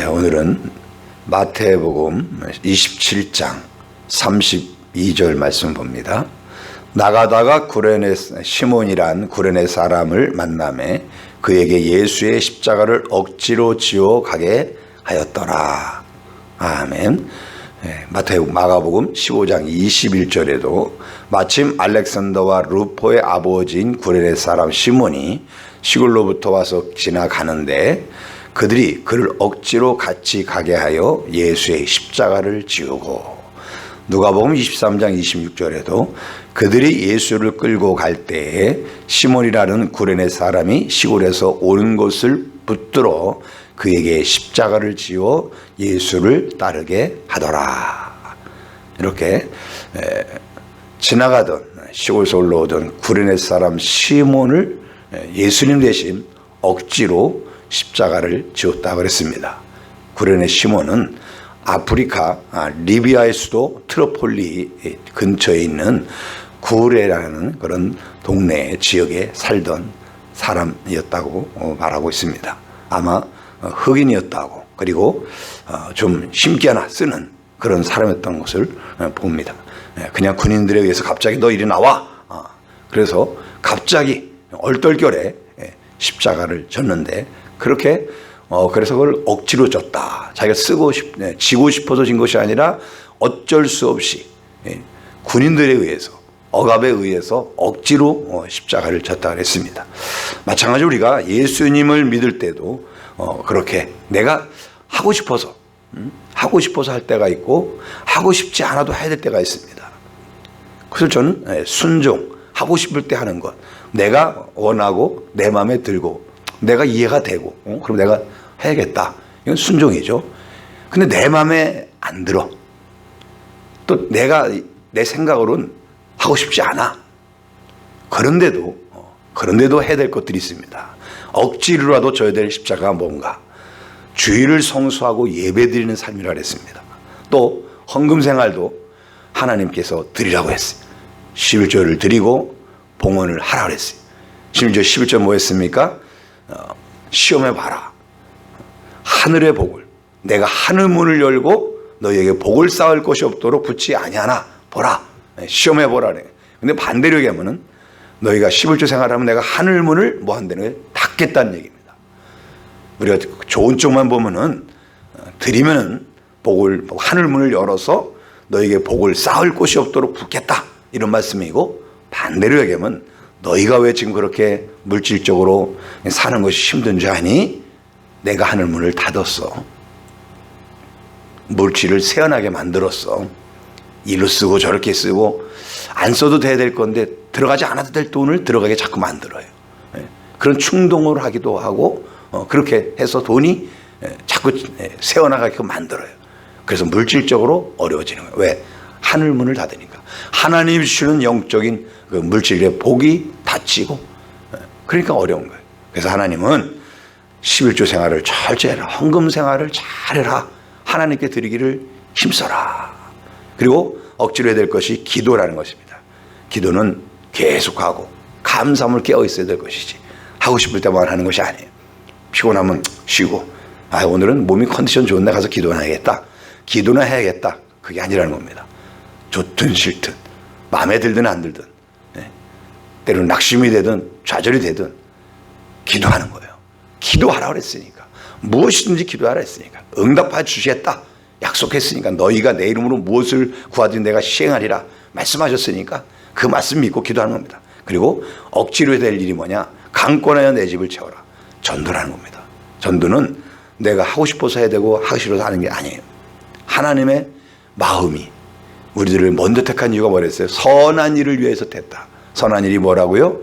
오늘은 마태복음 27장 32절 말씀 봅니다. 나가다가 구레네 시몬이란 구레네 사람을 만나매 그에게 예수의 십자가를 억지로 지어 가게 하였더라. 아멘. 마가복음 15장 21절에도 마침 알렉산더와 루포의 아버지인 구레네 사람 시몬이 시골로부터 와서 지나가는데 그들이 그를 억지로 같이 가게 하여 예수의 십자가를 지우고, 누가복음 23장 26절에도 그들이 예수를 끌고 갈 때에 시몬이라는 구레네 사람이 시골에서 오는 것을 붙들어 그에게 십자가를 지어 예수를 따르게 하더라. 이렇게 지나가던 시골에서 올라오던 구레네 사람 시몬을 예수님 대신 억지로 십자가를 지었다고 그랬습니다. 구레네 시몬은 아프리카 리비아의 수도 트로폴리 근처에 있는 구레라는 그런 동네 지역에 살던 사람이었다고 말하고 있습니다. 아마 흑인이었다고, 그리고 좀 심기하나 쓰는 그런 사람이었던 것을 봅니다. 그냥 군인들에 의해서 갑자기 너 이리 나와, 그래서 갑자기 얼떨결에 십자가를 졌는데, 그렇게 그래서 그걸 억지로 졌다. 자기가 지고 싶어서 진 것이 아니라 어쩔 수 없이 군인들에 의해서, 억압에 의해서 억지로 십자가를 졌다 그랬습니다. 마찬가지로 우리가 예수님을 믿을 때도 그렇게 내가 하고 싶어서 할 때가 있고 하고 싶지 않아도 해야 될 때가 있습니다. 그래서 저는 순종하고 싶을 때 하는 것, 내가 원하고 내 마음에 들고 내가 이해가 되고 그럼 내가 해야겠다, 이건 순종이죠. 근데 내 마음에 안 들어, 또 내가 내 생각으로는 하고 싶지 않아, 그런데도 해야 될 것들이 있습니다. 억지로라도 져야 될 십자가가 뭔가, 주일을 성수하고 예배드리는 삶이라 그랬습니다. 또 헌금 생활도 하나님께서 드리라고 했어요. 11조를 드리고 봉헌을 하라 그랬어요. 심지어 11조 뭐였습니까? 시험해봐라, 하늘의 복을, 내가 하늘 문을 열고 너희에게 복을 쌓을 것이 없도록 붙지 아니하나 보라, 시험해보라 그래. 근데 반대로 얘기하면은 너희가 11조 생활하면 내가 하늘 문을 뭐 한다는 거예요? 닫겠다는 얘기입니다. 우리가 좋은 쪽만 보면은 드리면은 복을, 하늘 문을 열어서 너희에게 복을 쌓을 곳이 없도록 붙겠다, 이런 말씀이고, 반대로 얘기하면 너희가 왜 지금 그렇게 물질적으로 사는 것이 힘든 줄 아니? 내가 하늘 문을 닫았어. 물질을 세어나게 만들었어. 이로 쓰고 저렇게 쓰고 안 써도 돼야 될 건데 들어가지 않아도 될 돈을 들어가게 자꾸 만들어요. 그런 충동을 하기도 하고 그렇게 해서 돈이 자꾸 세어나가게 만들어요. 그래서 물질적으로 어려워지는 거예요. 왜? 하늘 문을 닫으니까. 하나님이 주시는 영적인 그 물질의 복이 닫히고, 그러니까 어려운 거예요. 그래서 하나님은 11조 생활을 철저히 해라, 헌금 생활을 잘해라, 하나님께 드리기를 힘써라. 그리고 억지로 해야 될 것이 기도라는 것입니다. 기도는 계속하고 감사함을 깨어 있어야 될 것이지, 하고 싶을 때만 하는 것이 아니에요. 피곤하면 쉬고, 오늘은 몸이 컨디션 좋은데 가서 기도나 해야겠다, 기도나 해야겠다, 그게 아니라는 겁니다. 좋든 싫든, 마음에 들든 안 들든, 때로는 낙심이 되든 좌절이 되든 기도하는 거예요. 기도하라고 그랬으니까, 무엇이든지 기도하라 했으니까, 응답해 주시겠다 약속했으니까, 너희가 내 이름으로 무엇을 구하든 내가 시행하리라 말씀하셨으니까 그 말씀 믿고 기도하는 겁니다. 그리고 억지로 해야 될 일이 뭐냐? 강권하여 내 집을 채워라. 전도라는 겁니다. 전도는 내가 하고 싶어서 해야 되고 하기 싫어서 하는 게 아니에요. 하나님의 마음이 우리들을 먼저 택한 이유가 뭐랬어요? 선한 일을 위해서 택했다. 선한 일이 뭐라고요?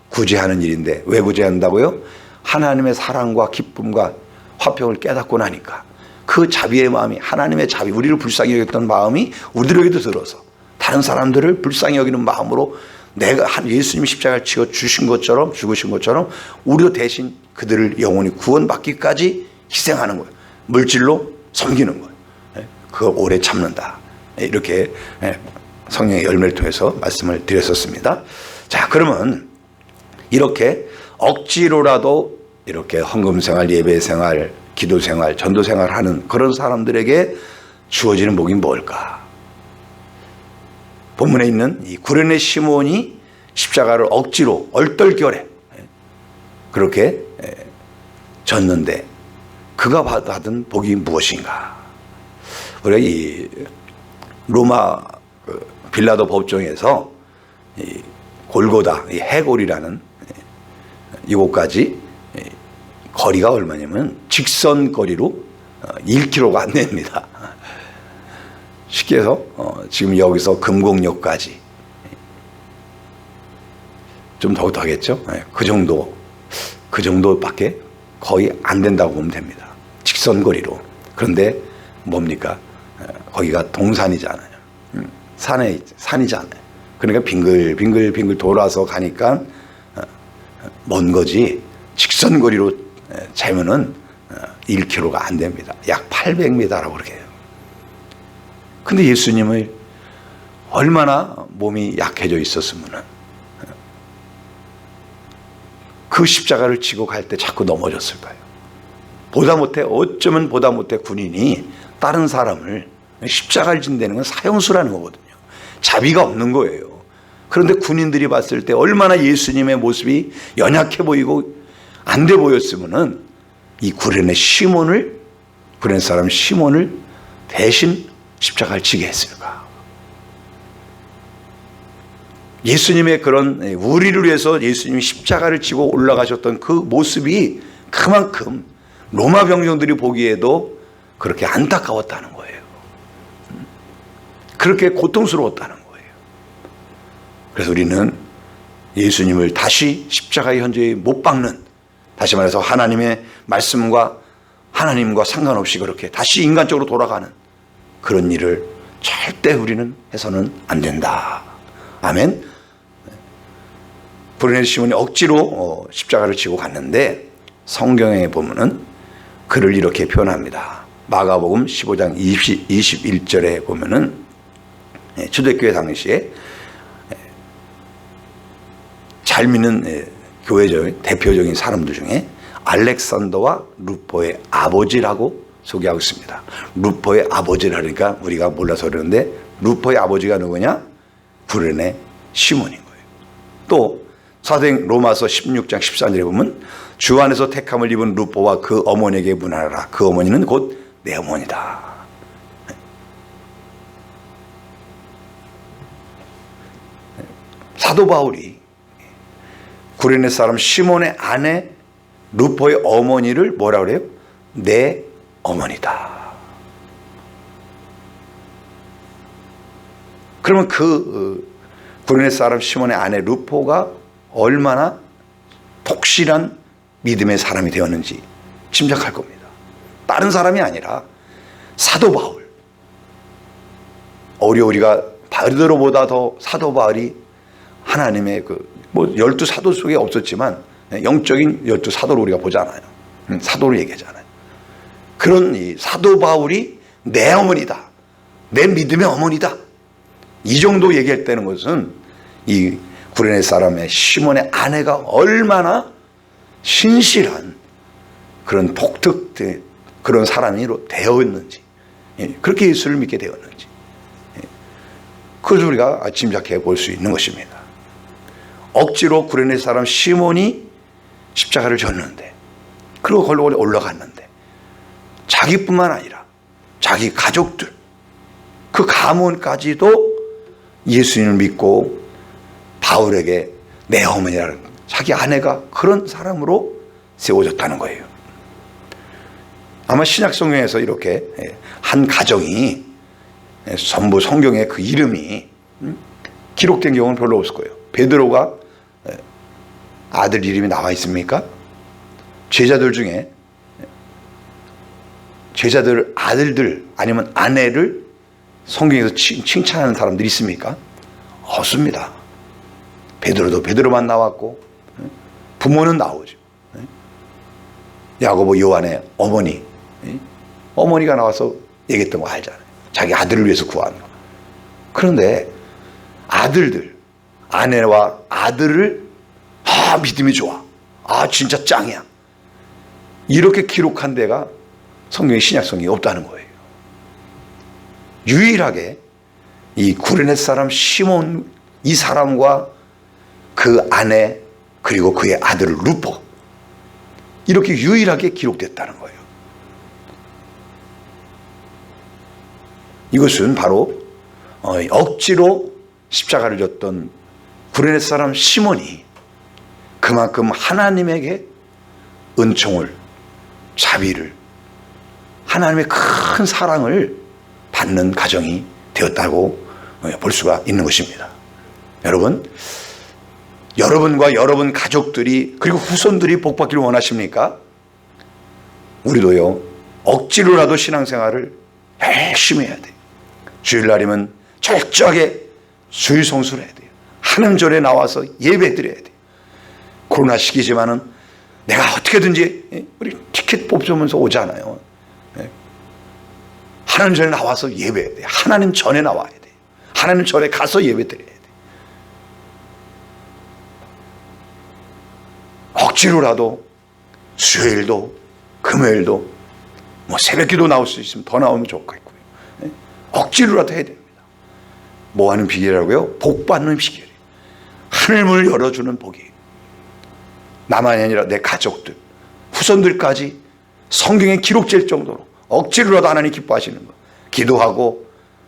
구제하는 일인데, 왜 구제한다고요? 하나님의 사랑과 기쁨과 화평을 깨닫고 나니까 그 자비의 마음이, 하나님의 자비, 우리를 불쌍히 여겼던 마음이 우리들에게도 들어서 다른 사람들을 불쌍히 여기는 마음으로 내가 예수님이 십자가를 지어 주신 것처럼, 죽으신 것처럼 우리도 대신 그들을 영원히 구원받기까지 희생하는 거예요. 물질로 섬기는 거예요. 그거 오래 참는다, 이렇게 성령의 열매를 통해서 말씀을 드렸었습니다. 자, 그러면 이렇게 억지로라도 이렇게 헌금 생활, 예배 생활, 기도 생활, 전도 생활 하는 그런 사람들에게 주어지는 복이 뭘까? 본문에 있는 이 구레네 시몬이 십자가를 억지로 얼떨결에 그렇게 졌는데 그가 받은 복이 무엇인가? 우리가 이 로마 빌라도 법정에서 이 골고다, 이 해골이라는 이곳까지 거리가 얼마냐면 직선 거리로 1km가 안 됩니다. 쉽게 해서 지금 여기서 금곡역까지 좀 더 하겠죠. 그 정도밖에 거의 안 된다고 보면 됩니다. 직선 거리로. 그런데 뭡니까? 거기가 동산이잖아요. 산이잖아요. 그러니까 빙글빙글 돌아서 가니까 먼 거지 직선 거리로 재면은 1km가 안 됩니다. 약 800m라고 그렇게 해요. 근데 예수님의 얼마나 몸이 약해져 있었으면은 그 십자가를 지고 갈 때 자꾸 넘어졌을까요? 어쩌면 보다 못해 군인이 다른 사람을 십자가를 진다는 건 사형수라는 거거든요. 자비가 없는 거예요. 그런데 군인들이 봤을 때 얼마나 예수님의 모습이 연약해 보이고 안 돼 보였으면은 이 구레네 사람 시몬을 대신 십자가를 지게 했을까? 예수님의 그런 우리를 위해서 예수님이 십자가를 지고 올라가셨던 그 모습이 그만큼 로마 병정들이 보기에도 그렇게 안타까웠다는 거예요. 그렇게 고통스러웠다는 거예요. 그래서 우리는 예수님을 다시 십자가의 현재에 못 박는, 다시 말해서 하나님의 말씀과 하나님과 상관없이 그렇게 다시 인간적으로 돌아가는 그런 일을 절대 우리는 해서는 안 된다. 아멘. 구레네 시몬이 억지로 십자가를 지고 갔는데 성경에 보면은 그를 이렇게 표현합니다. 마가복음 15장 21절에 보면은 초대교회 당시에 잘 믿는 교회적 대표적인 사람들 중에 알렉산더와 루포의 아버지라고 소개하고 있습니다. 루포의 아버지라니까 우리가 몰라서 그러는데 루포의 아버지가 누구냐? 구레네 시몬인 거예요. 또 사도행 로마서 16장 14절에 보면 주 안에서 택함을 입은 루포와 그 어머니에게 문하라. 그 어머니는 곧 내 어머니다. 사도 바울이 구레네 사람 시몬의 아내 루포의 어머니를 뭐라 그래요? 내 어머니다. 그러면 그 구레네 사람 시몬의 아내 루포가 얼마나 독실한 믿음의 사람이 되었는지 짐작할 겁니다. 다른 사람이 아니라 사도 바울. 우리가 바르드로보다 더 사도 바울이 하나님의 12사도 속에 없었지만 영적인 12사도로 우리가 보잖아요. 사도로 얘기하잖아요. 그런 이 사도 바울이 내 어머니다. 내 믿음의 어머니다. 이 정도 얘기할 때는 것은 이 구레네 사람의 시몬의 아내가 얼마나 신실한 그런 독특된 그런 사람이 되었는지, 그렇게 예수를 믿게 되었는지, 그것을 우리가 짐작해 볼 수 있는 것입니다. 억지로 구레네 사람 시몬이 십자가를 졌는데, 그리고 걸로 올라갔는데, 자기뿐만 아니라 자기 가족들, 그 가문까지도 예수님을 믿고 바울에게 내 어머니라는 자기 아내가 그런 사람으로 세워졌다는 거예요. 아마 신약 성경에서 이렇게 한 가정이 전부 성경에 그 이름이 기록된 경우는 별로 없을 거예요. 베드로가 아들 이름이 나와 있습니까? 제자들 중에 제자들 아들들 아니면 아내를 성경에서 칭찬하는 사람들이 있습니까? 없습니다. 베드로도 베드로만 나왔고 부모는 나오죠. 야고보 요한의 어머니가 나와서 얘기했던 거 알잖아요. 자기 아들을 위해서 구하는 거. 그런데 아들들, 아내와 아들을 믿음이 좋아, 진짜 짱이야, 이렇게 기록한 데가 성경의 신약성경이 없다는 거예요. 유일하게 이 구레네 사람 시몬, 이 사람과 그 아내 그리고 그의 아들 루포, 이렇게 유일하게 기록됐다는 거예요. 이것은 바로 억지로 십자가를 졌던 구레네 사람 시몬이 그만큼 하나님에게 은총을, 자비를, 하나님의 큰 사랑을 받는 가정이 되었다고 볼 수가 있는 것입니다. 여러분과 여러분 가족들이 그리고 후손들이 복받기를 원하십니까? 우리도요, 억지로라도 신앙생활을 열심히 해야 돼요. 주일날이면 철저하게 주일 성수를 해야 돼요. 하나님절에 나와서 예배 드려야 돼요. 코로나 시기지만은 내가 어떻게든지, 우리 티켓 뽑으면서 오잖아요. 하나님 전에 나와서 예배해야 돼요. 하나님 전에 나와야 돼요. 하나님 전에 가서 예배 드려야 돼요. 억지로라도 수요일도 금요일도 새벽기도 나올 수 있으면 더 나오면 좋겠고요. 억지로라도 해야 됩니다. 뭐 하는 비결이라고요? 복 받는 비결이에요. 하늘문을 열어주는 복이에요. 나만이 아니라 내 가족들, 후손들까지 성경에 기록될 정도로 억지로라도 하나님 기뻐하시는 거. 기도하고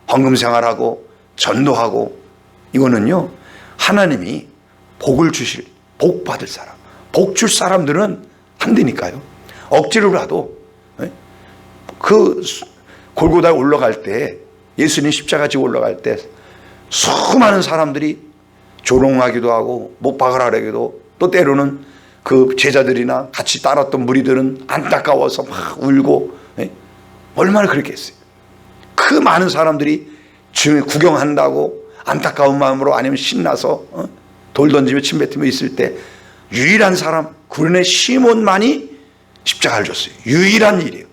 헌금 생활하고 전도하고, 이거는요, 하나님이 복을 주실, 복 받을 사람, 복 줄 사람들은 한다니까요. 억지로라도 그 골고다에 올라갈 때, 예수님 십자가 지고 올라갈 때 수많은 사람들이 조롱하기도 하고 못 박으라기도, 또 때로는 그 제자들이나 같이 따랐던 무리들은 안타까워서 막 울고, 얼마나 그랬겠어요. 그 많은 사람들이 구경한다고 안타까운 마음으로, 아니면 신나서 돌 던지며 침 뱉으며 있을 때 유일한 사람 구레네 시몬만이 십자가를 줬어요. 유일한 일이에요.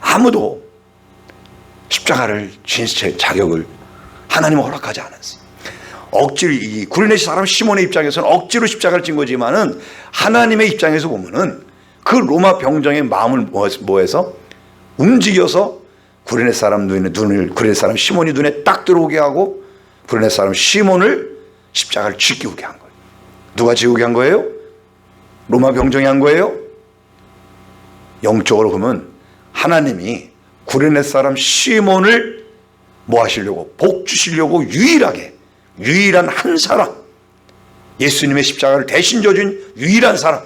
아무도 십자가를 진 자격을 하나님은 허락하지 않았어요. 억지로, 이 구레네 사람 시몬의 입장에서는 억지로 십자가를 진 거지만은, 하나님의 입장에서 보면은 그 로마 병정의 마음을 뭐해서 움직여서 구레네 사람 구레네 사람 시몬이 눈에 딱 들어오게 하고, 구레네 사람 시몬을 십자가를 지키게 한 거예요. 누가 지우게 한 거예요? 로마 병정이 한 거예요? 영적으로 보면 하나님이 구레네 사람 시몬을 뭐 하시려고, 복 주시려고 유일한 한 사람, 예수님의 십자가를 대신 져준 유일한 사람,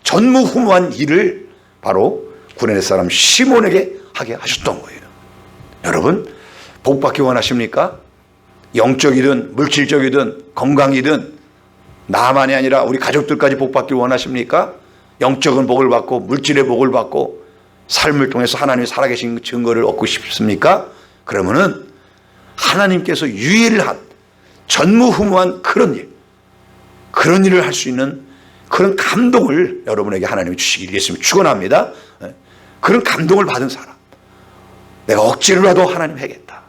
전무후무한 일을 바로 구레네 사람 시몬에게 하게 하셨던 거예요. 여러분, 복 받기 원하십니까? 영적이든 물질적이든 건강이든, 나만이 아니라 우리 가족들까지 복 받기 원하십니까? 영적인 복을 받고 물질의 복을 받고 삶을 통해서 하나님이 살아계신 증거를 얻고 싶습니까? 그러면은 하나님께서 유일한 전무후무한 그런 일을 할 수 있는 그런 감동을 여러분에게 하나님이 주시기를 예수님 축원합니다. 그런 감동을 받은 사람, 내가 억지로라도 하나님 해겠다,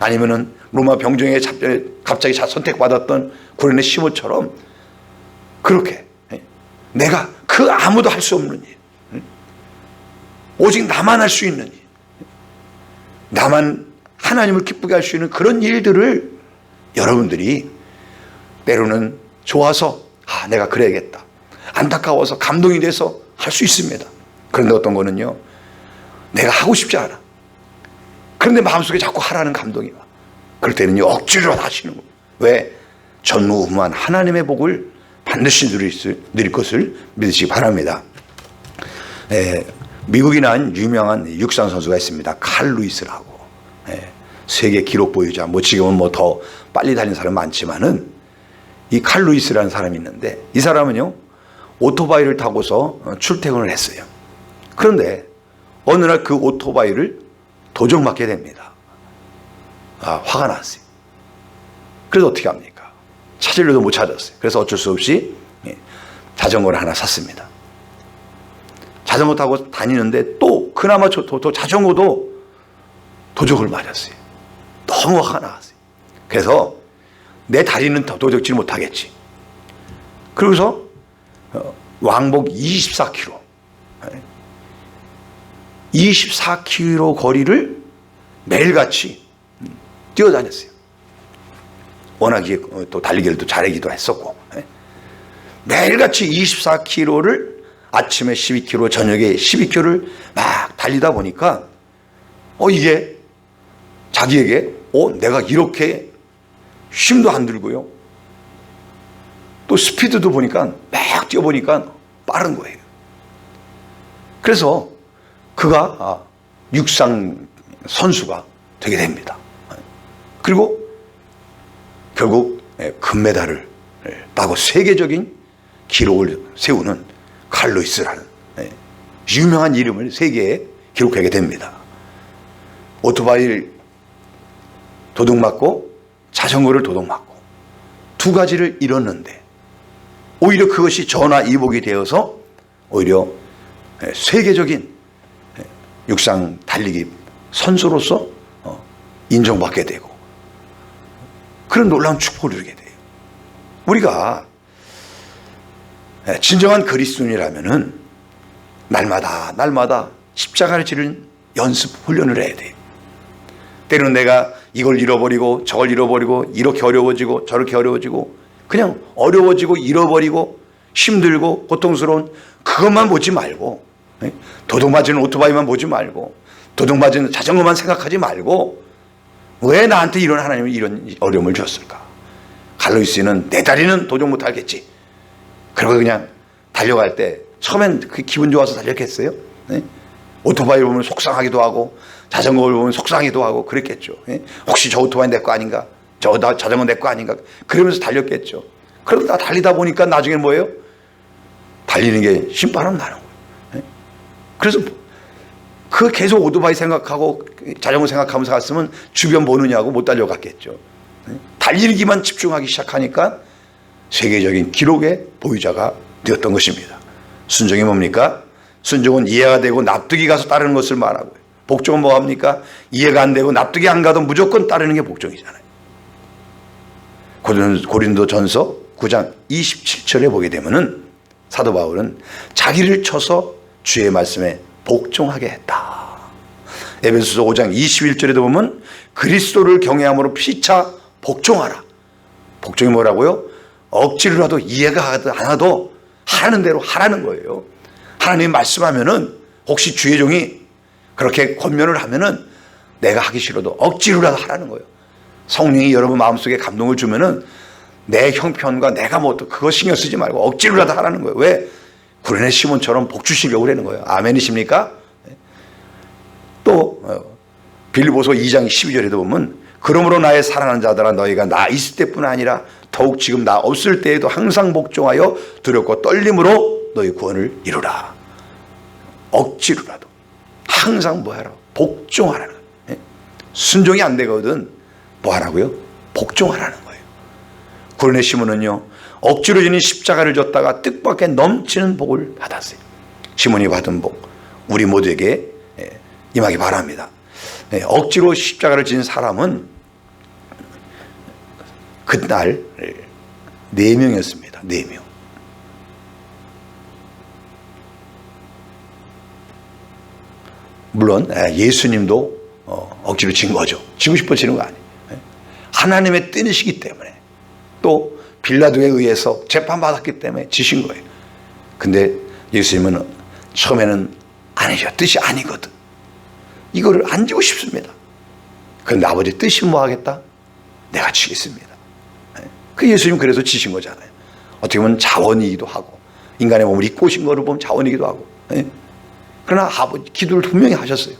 아니면은 로마 병정에 갑자기 선택받았던 구레네 시몬처럼 그렇게 내가 그 아무도 할 수 없는 일, 오직 나만 할 수 있는 일, 나만 하나님을 기쁘게 할 수 있는 그런 일들을 여러분들이 때로는 좋아서 내가 그래야겠다, 안타까워서 감동이 돼서 할 수 있습니다. 그런데 어떤 거는요, 내가 하고 싶지 않아, 그런데 마음속에 자꾸 하라는 감동이 와. 그럴 때는요, 억지로 하시는 거예요. 왜? 전무후무한 하나님의 복을 반드시 누릴 것을 믿으시기 바랍니다. 미국에 난 유명한 육상 선수가 있습니다. 칼 루이스라고. 세계 기록 보유자, 지금은 더 빨리 달리는 사람 많지만은, 이 칼 루이스라는 사람이 있는데, 이 사람은요, 오토바이를 타고서 출퇴근을 했어요. 그런데 어느 날 그 오토바이를 도적맞게 됩니다. 화가 났어요. 그래서 어떻게 합니까? 찾으려도 못 찾았어요. 그래서 어쩔 수 없이 자전거를 하나 샀습니다. 자전거 타고 다니는데 또 그나마 자전거도 도적을 맞았어요. 너무 화가 나왔어요. 그래서 내 다리는 더 도적질 못하겠지. 그러고서 왕복 24km 24km 거리를 매일같이 뛰어다녔어요. 워낙 또 달리기를 또 잘하기도 했었고, 매일같이 24km를 아침에 12km, 저녁에 12km를 막 달리다 보니까 이게 자기에게 내가 이렇게 힘도 안 들고요, 또 스피드도 보니까 막 뛰어보니까 빠른 거예요. 그래서 그가 육상 선수가 되게 됩니다. 그리고 결국 금메달을 따고 세계적인 기록을 세우는 칼로이스라는 유명한 이름을 세계에 기록하게 됩니다. 오토바이를 도둑맞고 자전거를 도둑맞고 두 가지를 잃었는데 오히려 그것이 전화위복이 되어서 오히려 세계적인 육상 달리기 선수로서 인정받게 되고 그런 놀라운 축복을 누리게 돼요. 우리가 진정한 그리스도인이라면은 날마다 십자가를 지는 연습 훈련을 해야 돼요. 때로는 내가 이걸 잃어버리고 저걸 잃어버리고 이렇게 어려워지고 저렇게 어려워지고 그냥 어려워지고 잃어버리고 힘들고 고통스러운 그것만 보지 말고, 도둑맞은 오토바이만 보지 말고 도둑맞은 자전거만 생각하지 말고 왜 나한테 이런 하나님이 이런 어려움을 주었을까? 갈로이스는 내 다리는 도둑 못하겠지. 그리고 그냥 달려갈 때 처음엔 그 기분 좋아서 달렸겠어요? 오토바이를 보면 속상하기도 하고 자전거를 보면 속상하기도 하고 그랬겠죠. 혹시 저 오토바이 내 거 아닌가? 저 자전거 내 거 아닌가? 그러면서 달렸겠죠. 그러다 달리다 보니까 나중에 뭐예요? 달리는 게 신바람 나는 거예요. 그래서 그 계속 오토바이 생각하고 자전거 생각하면서 갔으면 주변 보느냐고 못 달려갔겠죠. 달리기만 집중하기 시작하니까 세계적인 기록의 보유자가 되었던 것입니다. 순종이 뭡니까? 순종은 이해가 되고 납득이 가서 따르는 것을 말하고요. 복종은 뭐합니까? 이해가 안 되고 납득이 안 가도 무조건 따르는 게 복종이잖아요. 고린도전서 9장 27절에 보게 되면은 사도 바울은 자기를 쳐서 주의 말씀에 복종하게 했다. 에베소서 5장 21절에도 보면 그리스도를 경외함으로 피차 복종하라. 복종이 뭐라고요? 억지로라도 이해가 안 와도 하라는 대로 하라는 거예요. 하나님 말씀하면은 혹시 주의 종이 그렇게 권면을 하면은 내가 하기 싫어도 억지로라도 하라는 거예요. 성령이 여러분 마음속에 감동을 주면은 내 형편과 내가 뭐 그거 신경 쓰지 말고 억지로라도 하라는 거예요. 왜? 구레네 시몬처럼 복 주시려고 그러는 거예요. 아멘이십니까? 또 빌립보서 2장 12절에도 보면 그러므로 나의 사랑하는 자들아 너희가 나 있을 때뿐 아니라 더욱 지금 나 없을 때에도 항상 복종하여 두렵고 떨림으로 너희 구원을 이루라. 억지로라도 항상 뭐하라? 복종하라는 거예요. 순종이 안 되거든 뭐하라고요? 복종하라는 거예요. 구레네 시몬은요 억지로 지닌 십자가를 졌다가 뜻밖의 넘치는 복을 받았어요. 시몬이 받은 복 우리 모두에게 임하기 바랍니다. 억지로 십자가를 진 사람은 그날 4명이었습니다. 4명. 물론 예수님도 억지로 진 거죠. 지고 싶어 지는 거 아니에요. 하나님의 뜻이기 때문에 또 빌라도에 의해서 재판받았기 때문에 지신 거예요. 근데 예수님은 처음에는 아니죠. 뜻이 아니거든. 이거를 안 지고 싶습니다. 그런데 아버지 뜻이 뭐 하겠다? 내가 지겠습니다. 그 예수님 그래서 지신 거잖아요. 어떻게 보면 자원이기도 하고 인간의 몸을 입고 오신 거를 보면 자원이기도 하고. 그러나 아버지 기도를 분명히 하셨어요.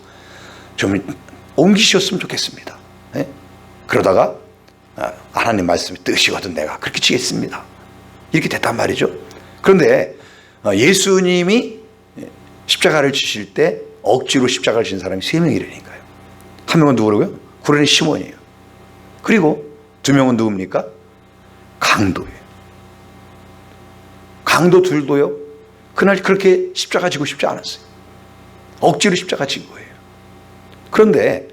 좀 옮기셨으면 좋겠습니다. 그러다가 하나님 말씀이 뜻이거든 내가 그렇게 지겠습니다. 이렇게 됐단 말이죠. 그런데 예수님이 십자가를 지실 때 억지로 십자가를 진 사람이 3명이라니까요. 한 명은 누구라고요? 구레네 시몬이에요. 그리고 2명은 누굽니까? 강도예요. 강도 둘도요. 그날 그렇게 십자가 지고 싶지 않았어요. 억지로 십자가 진 거예요. 그런데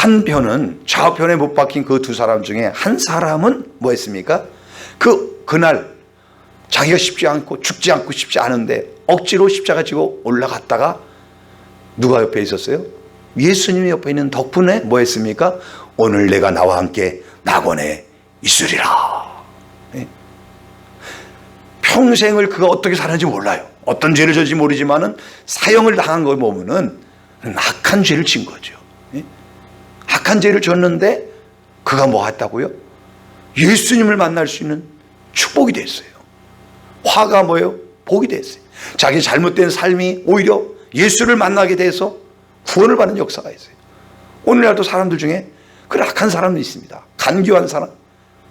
한편은 좌편에 못 박힌 그 두 사람 중에 한 사람은 뭐 했습니까? 그날 자기가 쉽지 않고 죽지 않고 싶지 않은데 억지로 십자가 지고 올라갔다가 누가 옆에 있었어요? 예수님이 옆에 있는 덕분에 뭐 했습니까? 오늘 내가 나와 함께 낙원에 있으리라. 예? 평생을 그가 어떻게 살았는지 몰라요. 어떤 죄를 졌는지 모르지만은 사형을 당한 걸 보면은 악한 죄를 진 거죠. 예? 악한 죄를 졌는데 그가 뭐 했다고요? 예수님을 만날 수 있는 축복이 됐어요. 화가 뭐예요? 복이 됐어요. 자기 잘못된 삶이 오히려 예수를 만나게 돼서 구원을 받는 역사가 있어요. 오늘날도 사람들 중에 그런 악한 사람도 있습니다. 간교한 사람,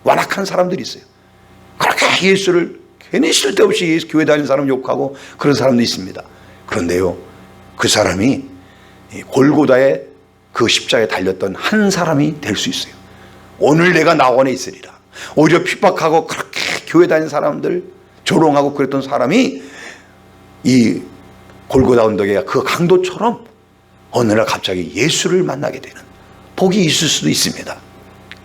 완악한 사람들이 있어요. 그렇게 예수를 괜히 쓸데없이 예수 교회 다니는 사람 욕하고 그런 사람도 있습니다. 그런데요, 그 사람이 골고다의 그 십자가에 달렸던 한 사람이 될 수 있어요. 오늘 내가 낙원에 있으리라. 오히려 핍박하고 그렇게 교회 다니는 사람들 조롱하고 그랬던 사람이 이 골고다 언덕에 그 강도처럼 어느 날 갑자기 예수를 만나게 되는 복이 있을 수도 있습니다.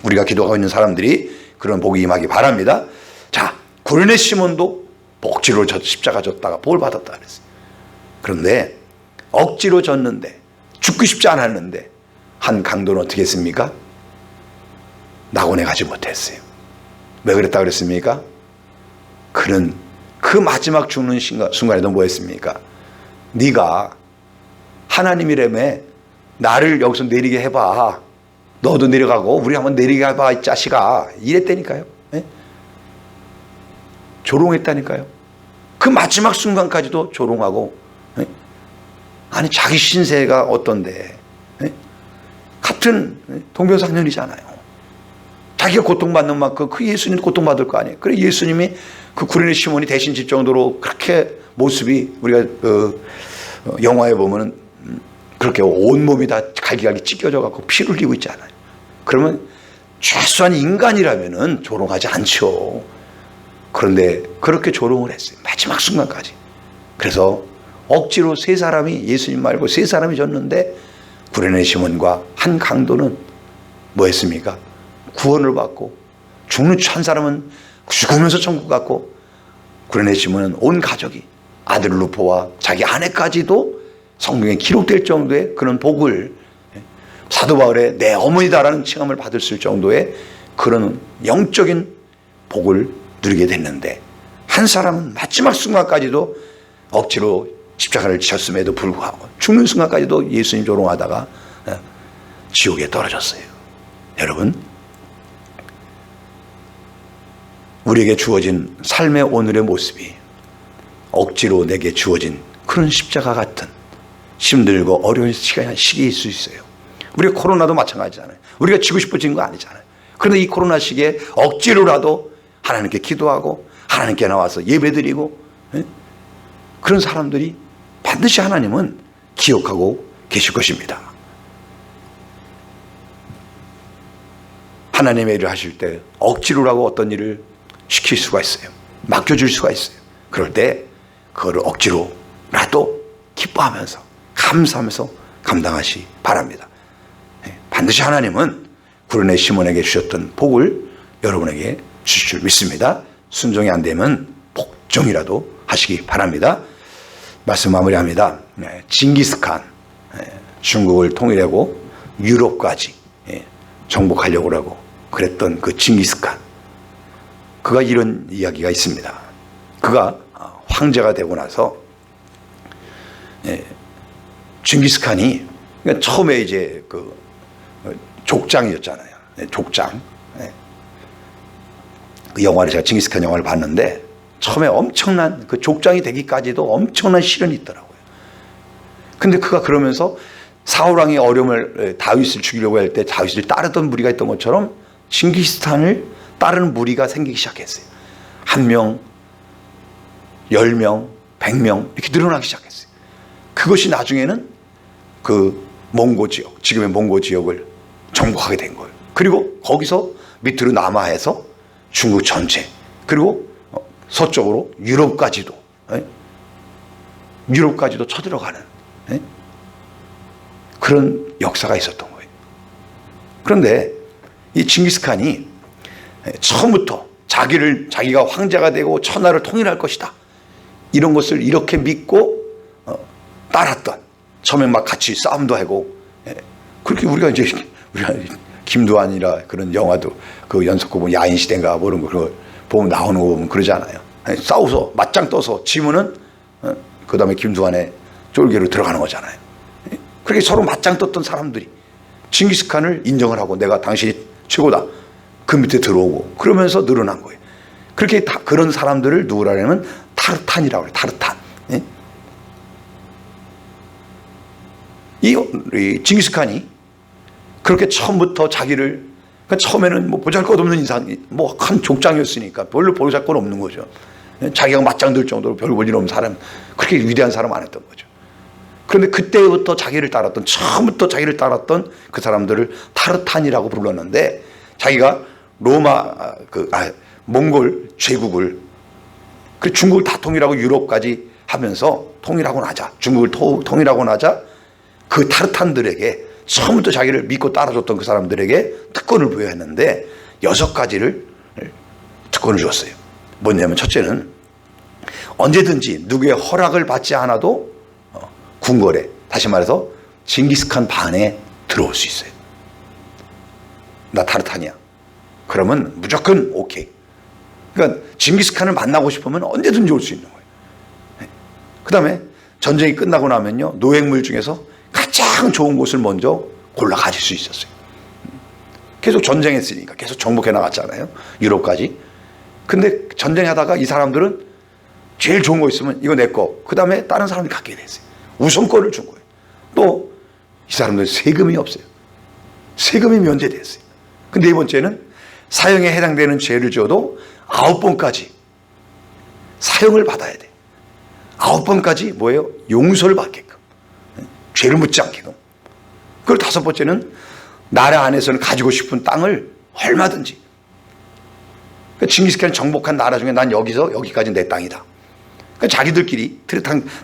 우리가 기도하고 있는 사람들이 그런 복이 임하기 바랍니다. 자, 구레네 시몬도 억지로 십자가 졌다가 복을 받았다 그랬어요. 그런데 억지로 졌는데 죽고 싶지 않았는데 한 강도는 어떻게 했습니까? 낙원에 가지 못했어요. 왜 그랬다 그랬습니까? 그는 그 마지막 죽는 순간에도 뭐 했습니까? 네가 하나님이라며 나를 여기서 내리게 해봐. 너도 내려가고 우리 한번 내리게 해봐 이 자식아. 이랬다니까요. 네? 조롱했다니까요. 그 마지막 순간까지도 조롱하고. 네? 아니 자기 신세가 어떤데. 네? 같은 동병상련이잖아요. 자기가 고통받는 만큼 그 예수님 고통받을 거 아니에요. 그래 예수님이 그 구레네 시몬이 대신 질 정도로 그렇게 모습이 우리가 영화에 보면은 그렇게 온몸이 다 갈기갈기 찢겨져 갖고 피를 흘리고 있지 않아요. 그러면 최소한 인간이라면은 조롱하지 않죠. 그런데 그렇게 조롱을 했어요. 마지막 순간까지. 그래서 억지로 세 사람이 예수님 말고 세 사람이 졌는데 구레네 시몬과 한 강도는 뭐 했습니까? 구원을 받고 죽는 한 사람은 죽으면서 천국 갔고 구레네 시몬은 온 가족이 아들 루포와 자기 아내까지도 성경에 기록될 정도의 그런 복을 사도 바울의 내 어머니다라는 칭함을 받을 정도의 그런 영적인 복을 누리게 됐는데 한 사람은 마지막 순간까지도 억지로 십자가를 지셨음에도 불구하고 죽는 순간까지도 예수님 조롱하다가 지옥에 떨어졌어요. 여러분, 우리에게 주어진 삶의 오늘의 모습이 억지로 내게 주어진 그런 십자가 같은 힘들고 어려운 시기일 수 있어요. 우리가 코로나도 마찬가지잖아요. 우리가 지고 싶어진 거 아니잖아요. 그런데 이 코로나 시기에 억지로라도 하나님께 기도하고 하나님께 나와서 예배드리고 그런 사람들이 반드시 하나님은 기억하고 계실 것입니다. 하나님의 일을 하실 때 억지로라고 어떤 일을 시킬 수가 있어요. 맡겨줄 수가 있어요. 그럴 때 그거를 억지로라도 기뻐하면서 감사하면서 감당하시 바랍니다. 반드시 하나님은 구레네 시몬에게 주셨던 복을 여러분에게 주실 줄 믿습니다. 순종이 안 되면 복종이라도 하시기 바랍니다. 말씀 마무리합니다. 징기스칸, 중국을 통일하고 유럽까지 정복하려고 하고 그랬던 그 징기스칸, 그가 이런 이야기가 있습니다. 그가 황제가 되고 나서 징기스칸이 처음에 이제 그 족장이었잖아요. 족장. 그 영화를 제가 징기스칸 영화를 봤는데 처음에 엄청난 그 족장이 되기까지도 엄청난 시련이 있더라고요. 근데 그가 그러면서 사울왕의 어려움을 다윗을 죽이려고 할 때 다윗을 따르던 무리가 있던 것처럼 징기스칸을 따르는 무리가 생기기 시작했어요. 1명, 10명, 100명 이렇게 늘어나기 시작했어요. 그것이 나중에는 그 몽고 지역, 지금의 몽고 지역을 정복하게 된 거예요. 그리고 거기서 밑으로 남하해서 중국 전체, 그리고 서쪽으로 유럽까지도 쳐들어가는 그런 역사가 있었던 거예요. 그런데 이 징기스칸이 처음부터 자기가 황제가 되고 천하를 통일할 것이다, 이런 것을 이렇게 믿고 따랐던, 처음에 막 같이 싸움도 하고, 그렇게 우리가 김두한이라 그런 영화도 그 연속극 보면 야인시대인가 뭐 이런 거 보면 나오는 거 보면 그러잖아요. 싸워서 맞짱 떠서 지면은 그 다음에 김두한의 쫄개로 들어가는 거잖아요. 그렇게 서로 맞짱 떴던 사람들이 징기스칸을 인정을 하고 내가 당신이 최고다, 그 밑에 들어오고 그러면서 늘어난 거예요. 그렇게 그런 사람들을 누구라면 타르탄이라고 해요. 타르탄. 이 징기스칸이 그렇게 처음부터 자기를, 그러니까 처음에는 뭐 보잘것없는 인상, 뭐 한 족장이었으니까 별로 보잘것 없는 거죠. 자기가 맞짱 들 정도로 별 볼 일 없는 사람, 그렇게 위대한 사람 안 했던 거죠. 그런데 그때부터 처음부터 자기를 따랐던 그 사람들을 타르탄이라고 불렀는데, 자기가 몽골 제국을, 그 중국을 다 통일하고 유럽까지 하면서 통일하고 나자, 중국을 통일하고 나자 그 타르탄들에게, 처음부터 자기를 믿고 따라줬던 그 사람들에게 특권을 부여했는데 6가지를 특권을 줬어요. 뭐냐면, 첫째는 언제든지 누구의 허락을 받지 않아도 궁궐에, 다시 말해서 징기스칸 반에 들어올 수 있어요. 나 타르탄이야. 그러면 무조건 오케이. 그러니까 징기스칸을 만나고 싶으면 언제든지 올 수 있는 거예요. 그 다음에 전쟁이 끝나고 나면요, 노획물 중에서 가장 좋은 곳을 먼저 골라 가질 수 있었어요. 계속 전쟁했으니까 계속 정복해 나갔잖아요, 유럽까지. 근데 전쟁하다가 이 사람들은 제일 좋은 거 있으면 이거 내 거, 그 다음에 다른 사람이 갖게 됐어요. 우선권을 준 거예요. 또 이 사람들은 세금이 없어요. 세금이 면제됐어요. 그 네 번째는 사형에 해당되는 죄를 지어도 9번까지 사형을 받아야 돼. 9번까지 뭐예요? 용서를 받게끔, 죄를 묻지 않게끔. 그리고 5번째는 나라 안에서는 가지고 싶은 땅을 얼마든지, 그러니까 징기스칸이 정복한 나라 중에 난 여기까지 내 땅이다, 그러니까 자기들끼리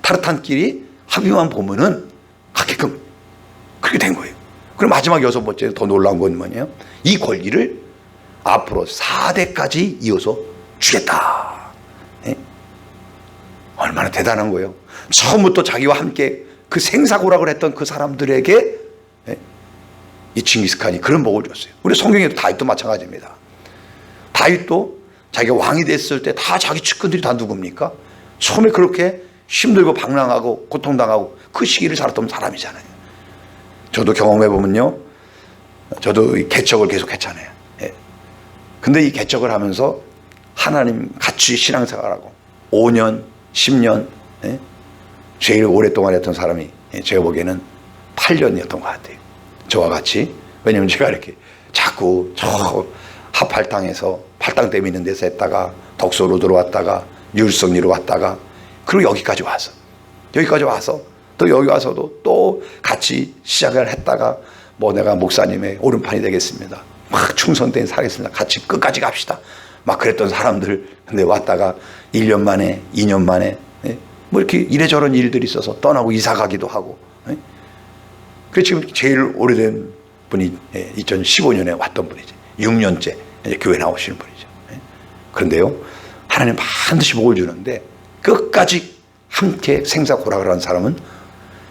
타르탄끼리 합의만 보면은 갖게끔 그렇게 된 거예요. 그리고 마지막 6번째 더 놀라운 건 뭐냐면, 이 권리를 앞으로 4대까지 이어서 주겠다. 얼마나 대단한 거예요. 처음부터 자기와 함께 그 생사고락을 했던 그 사람들에게 이 징기스칸이 그런 복을 줬어요. 우리 성경에도 다윗도 마찬가지입니다. 다윗도 자기가 왕이 됐을 때 다 자기 측근들이 다 누굽니까? 처음에 그렇게 힘들고 방랑하고 고통당하고 그 시기를 살았던 사람이잖아요. 저도 경험해보면요, 저도 이 개척을 계속 했잖아요. 근데 이 개척을 하면서 하나님 같이 신앙생활하고 5년, 10년, 제일 오랫동안 했던 사람이 제가 보기에는 8년이었던 것 같아요. 저와 같이. 왜냐면 제가 이렇게 자꾸 저 하팔당에서 팔당댐 있는 데서 했다가 덕소로 들어왔다가 율성리로 왔다가, 그리고 여기까지 와서 또 여기 와서도 또 같이 시작을 했다가 뭐 내가 목사님의 오른판이 되겠습니다, 막 충성된 살겠습니다, 같이 끝까지 갑시다, 막 그랬던 사람들. 근데 왔다가 1년 만에 2년 만에 뭐 이렇게 이래저런 일들이 있어서 떠나고 이사 가기도 하고. 그래서 지금 제일 오래된 분이 2015년에 왔던 분이지, 6년째 이제 교회 나오시는 분이죠. 그런데요, 하나님 반드시 복을 주는데 끝까지 함께 생사고락을 한 사람은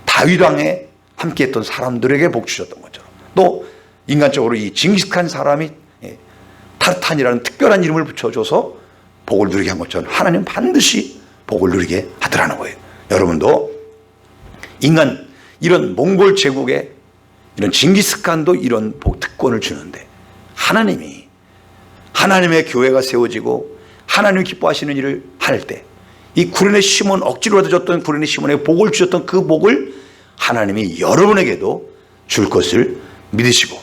다윗 왕에 함께 했던 사람들에게 복 주셨던 것처럼, 또 인간적으로 이 징기스칸 사람이 타르탄이라는 특별한 이름을 붙여줘서 복을 누리게 한 것처럼 하나님 반드시 복을 누리게 하더라는 거예요. 여러분도 이런 몽골 제국에 이런 징기스칸도 이런 특권을 주는데, 하나님의 교회가 세워지고 하나님이 기뻐하시는 일을 할 때, 이 구레네 시몬, 억지로라도 줬던 구레네 시몬에게 복을 주셨던 그 복을 하나님이 여러분에게도 줄 것을 믿으시고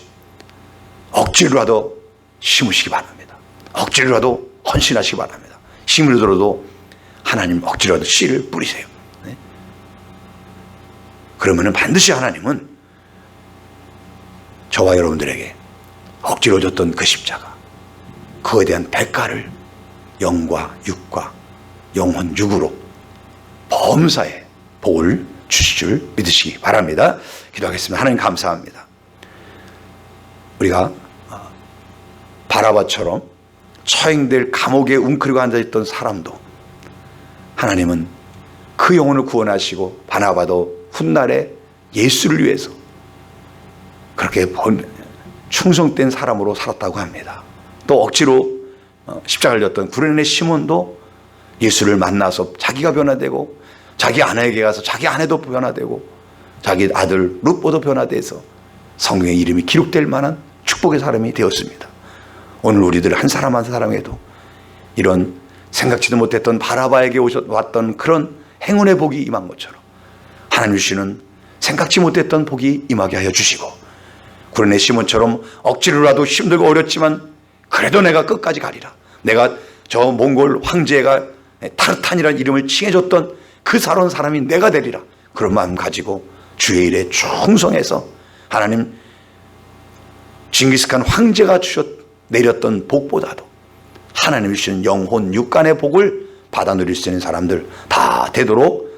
억지로라도 심으시기 바랍니다. 억지로라도 헌신하시기 바랍니다. 힘을 들어도 하나님 억지로라도 씨를 뿌리세요. 그러면 반드시 하나님은 저와 여러분들에게 억지로 줬던 그 십자가, 그거에 대한 대가를 영과 육과 영혼 육으로 범사에 복을 주실 줄 믿으시기 바랍니다. 기도하겠습니다. 하나님 감사합니다. 우리가 바라바처럼 처형될 감옥에 웅크리고 앉아있던 사람도 하나님은 그 영혼을 구원하시고 바나바도 훗날에 예수를 위해서 그렇게 충성된 사람으로 살았다고 합니다. 또 억지로 십자가를 졌던 구레네 시몬도 예수를 만나서 자기가 변화되고 자기 아내에게 가서 자기 아내도 변화되고 자기 아들 룻보도 변화돼서 성경의 이름이 기록될 만한 축복의 사람이 되었습니다. 오늘 우리들 한 사람 한 사람에도 이런 생각지도 못했던 바라바에게 왔던 그런 행운의 복이 임한 것처럼 하나님 주시는 생각지 못했던 복이 임하게 하여 주시고 구레네 시몬처럼 억지로라도 힘들고 어렵지만 그래도 내가 끝까지 가리라. 내가 저 몽골 황제가 타르탄이라는 이름을 칭해줬던 그 살아온 사람이 내가 되리라. 그런 마음 가지고 주의 일에 충성해서 하나님 징기스칸 황제가 내렸던 복보다도 하나님이 주신 영혼 육간의 복을 받아 누릴 수 있는 사람들 다 되도록